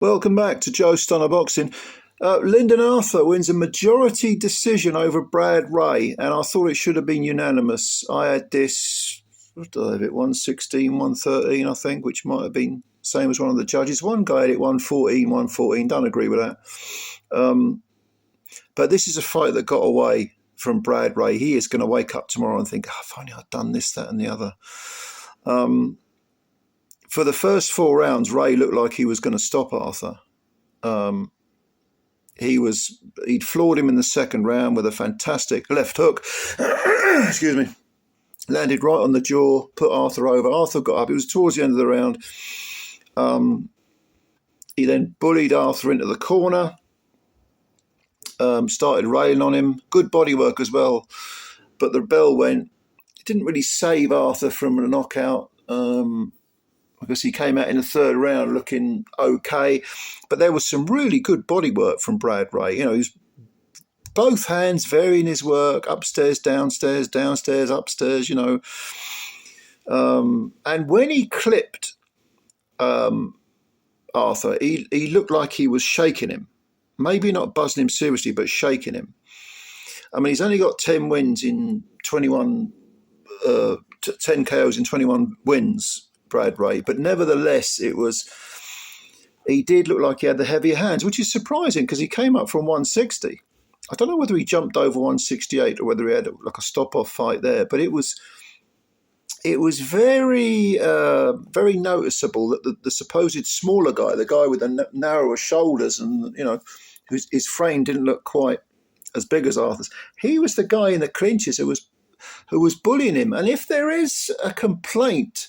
Welcome back to Joe Stunner Boxing. Lyndon Arthur wins a majority decision over Brad Ray, and I thought it should have been unanimous. I had this, what did I have it, 116, 113, I think, which might have been same as one of the judges. One guy had it 114, 114, don't agree with that. But this is a fight that got away from Brad Ray. He is going to wake up tomorrow and think, if only I'd done this, that, and the other. For the first 4 rounds, Ray looked like he was going to stop Arthur. He'd floored him in the second round with a fantastic left hook. Excuse me. Landed right on the jaw, put Arthur over. Arthur got up. It was towards the end of the round. He then bullied Arthur into the corner. Started railing on him. Good body work as well. But the bell went. It didn't really save Arthur from a knockout. Because he came out in the third round looking okay. But there was some really good body work from Brad Ray. You know, he's both hands varying his work, upstairs, downstairs, downstairs, upstairs, you know. And when he clipped Arthur, he looked like he was shaking him. Maybe not buzzing him seriously, but shaking him. I mean, he's only got 10 wins in 21, 10 KOs in 21 wins, Brad Ray, but nevertheless he did look like he had the heavier hands, which is surprising because he came up from 160. I don't know whether he jumped over 168 or whether he had like a stop-off fight there, but it was very very noticeable that the supposed smaller guy, the guy with the narrower shoulders and, you know, his frame didn't look quite as big as Arthur's, he was the guy in the clinches who was bullying him. And if there is a complaint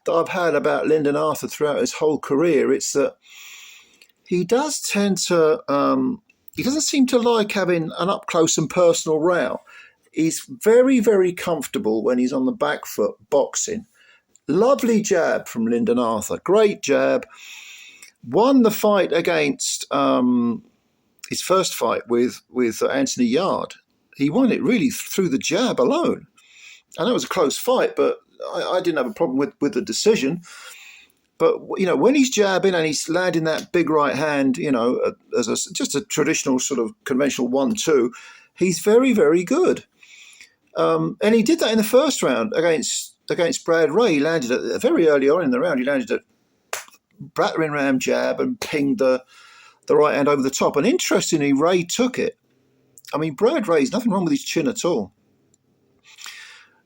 that I've had about Lyndon Arthur throughout his whole career, it's that he does tend to, he doesn't seem to like having an up-close and personal row. He's very, very comfortable when he's on the back foot boxing. Lovely jab from Lyndon Arthur, great jab. Won the fight against his first fight with Anthony Yarde. He won it really through the jab alone. I know it was a close fight, but I didn't have a problem with the decision. But, you know, when he's jabbing and he's landing that big right hand, you know, as just a traditional sort of conventional 1-2, he's very, very good. And he did that in the first round against Brad Ray. He landed very early on in the round. He landed a battering ram jab and pinged the right hand over the top. And interestingly, Ray took it. I mean, Brad Ray's nothing wrong with his chin at all.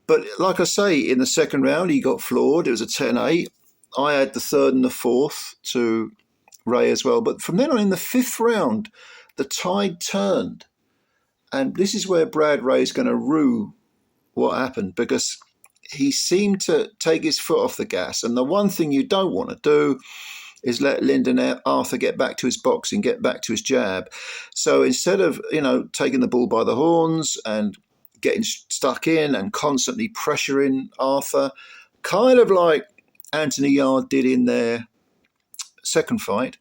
But like I say, in the second round, he got floored. It was a 10-8. I had the third and the fourth to Ray as well. But from then on, in the fifth round, the tide turned. And this is where Brad Ray is going to rue what happened, because he seemed to take his foot off the gas. And the one thing you don't want to do is let Lyndon Arthur get back to his boxing, get back to his jab. So instead of, you know, taking the bull by the horns and getting stuck in and constantly pressuring Arthur, kind of like Anthony Yarde did in their second fight.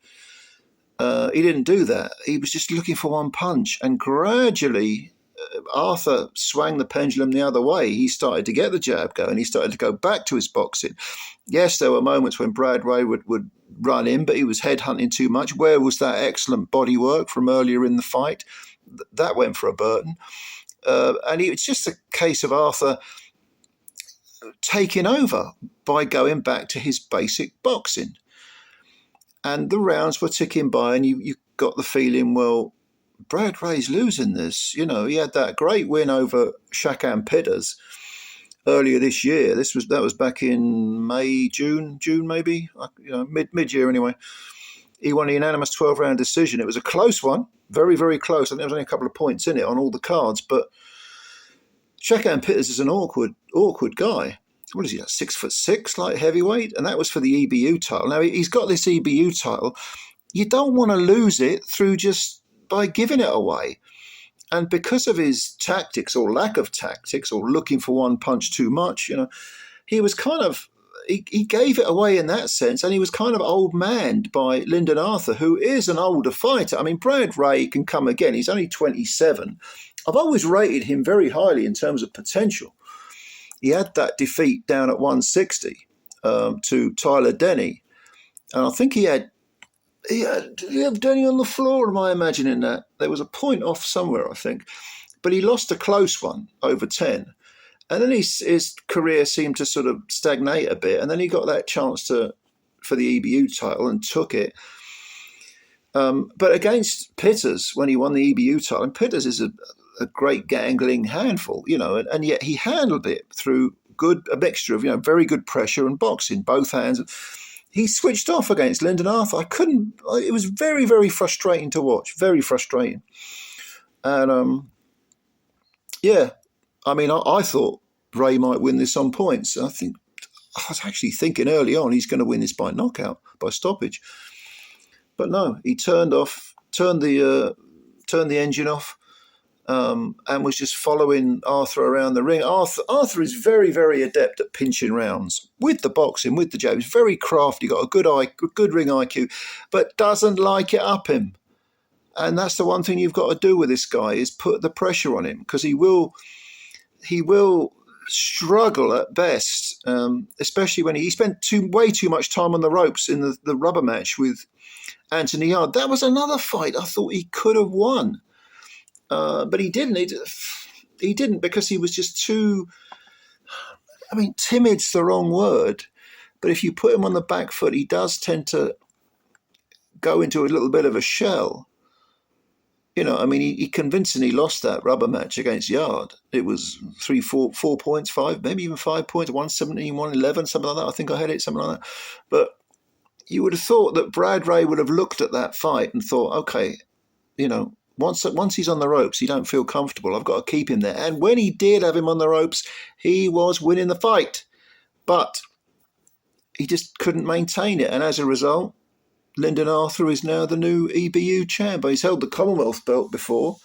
He didn't do that. He was just looking for one punch, and gradually Arthur swung the pendulum the other way. He started to get the jab going. He started to go back to his boxing. Yes, there were moments when Brad Ray would run in, but he was headhunting too much. Where was that excellent body work from earlier in the fight? That went for a Burton. And it's just a case of Arthur taking over by going back to his basic boxing. And the rounds were ticking by, and you got the feeling, well, Brad Ray's losing this. You know, he had that great win over Shakan Pitters earlier this year. That was back in May, June maybe, you know, mid-year anyway. He won a unanimous 12-round decision. It was a close one, very, very close. I think there was only a couple of points in it on all the cards. But Shakan Pitters is an awkward guy. What is he, 6'6", light heavyweight? And that was for the EBU title. Now, he's got this EBU title. You don't want to lose it through just by giving it away. And because of his tactics or lack of tactics or looking for one punch too much, you know, he was kind of, he gave it away in that sense, and he was kind of old-manned by Lyndon Arthur, who is an older fighter. I mean, Brad Ray can come again. He's only 27. I've always rated him very highly in terms of potential. He had that defeat down at 160 to Tyler Denny. And I think he had He had Denny on the floor. Am I imagining that? There was a point off somewhere, I think, but he lost a close one over 10. And then his career seemed to sort of stagnate a bit. And then he got that chance for the EBU title and took it. But against Pitters, when he won the EBU title, and Pitters is a great gangling handful, and yet he handled it through a mixture of, very good pressure and boxing, both hands. He switched off against Lyndon Arthur. It was very, very frustrating to watch, very frustrating. And yeah, I mean, I thought Ray might win this on points. I was actually thinking early on he's going to win this by knockout, by stoppage. But no, he turned the engine off, and was just following Arthur around the ring. Arthur is very, very adept at pinching rounds with the boxing, with the jab. He's very crafty, got a good ring IQ, but doesn't like it up him. And that's the one thing you've got to do with this guy is put the pressure on him, because he will struggle at best, especially when he spent way too much time on the ropes in the rubber match with Anthony Yard. That was another fight I thought he could have won, but he didn't. He didn't because he was just too. I mean, timid's the wrong word, but if you put him on the back foot, he does tend to go into a little bit of a shell. I mean, he convincingly lost that rubber match against Yard. It was 4 points, 5, maybe even 5 points, 117, 111, something like that. I think I had it, something like that. But you would have thought that Brad Ray would have looked at that fight and thought, okay, once he's on the ropes, he don't feel comfortable. I've got to keep him there. And when he did have him on the ropes, he was winning the fight. But he just couldn't maintain it. And as a result, Lyndon Arthur is now the new EBU champ. He's held the Commonwealth belt before,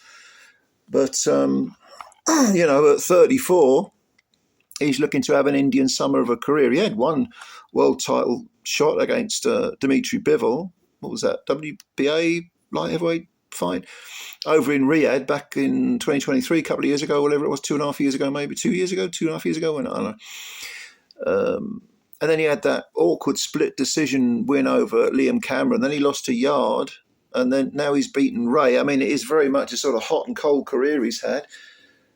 but at 34, he's looking to have an Indian summer of a career. He had one world title shot against Dimitri Bivol. What was that? WBA light heavyweight fight over in Riyadh back in 2023, a couple of years ago, whatever it was, 2.5 years ago, maybe 2 years ago, 2.5 years ago. I don't know. And then he had that awkward split decision win over Liam Cameron. Then he lost to Yard, and then now he's beaten Ray. I mean, it is very much a sort of hot and cold career he's had.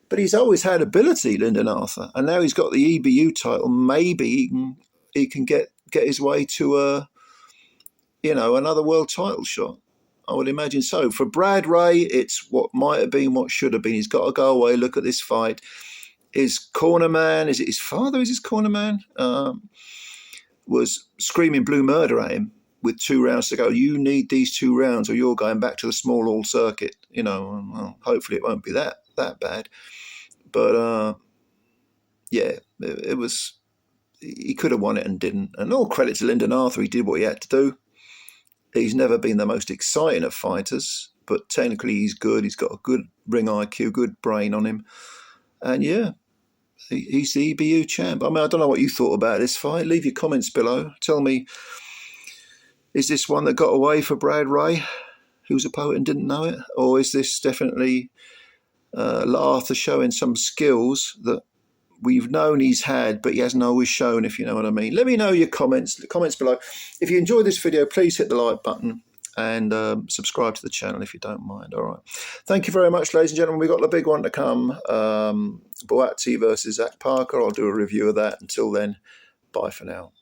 But he's always had ability, Lyndon Arthur. And now he's got the EBU title. Maybe he can get his way to another world title shot. I would imagine so. For Brad Ray, it's what might have been, what should have been. He's got to go away, look at this fight. His corner man, is it his father is his corner man? Was screaming blue murder at him with 2 rounds to go. You need these 2 rounds or you're going back to the small hall circuit. Well, hopefully it won't be that bad. But, it was, he could have won it and didn't. And all credit to Lyndon Arthur, he did what he had to do. He's never been the most exciting of fighters, but technically he's good. He's got a good ring IQ, good brain on him. And yeah, he's the EBU champ. I mean, I don't know what you thought about this fight. Leave your comments below. Tell me, is this one that got away for Brad Ray, who's a poet and didn't know it? Or is this definitely Arthur showing some skills that we've known he's had, but he hasn't always shown, if you know what I mean? Let me know your comments below. If you enjoyed this video, please hit the like button and subscribe to the channel if you don't mind. All right. Thank you very much, ladies and gentlemen. We've got the big one to come. Boatti versus Zach Parker. I'll do a review of that. Until then, bye for now.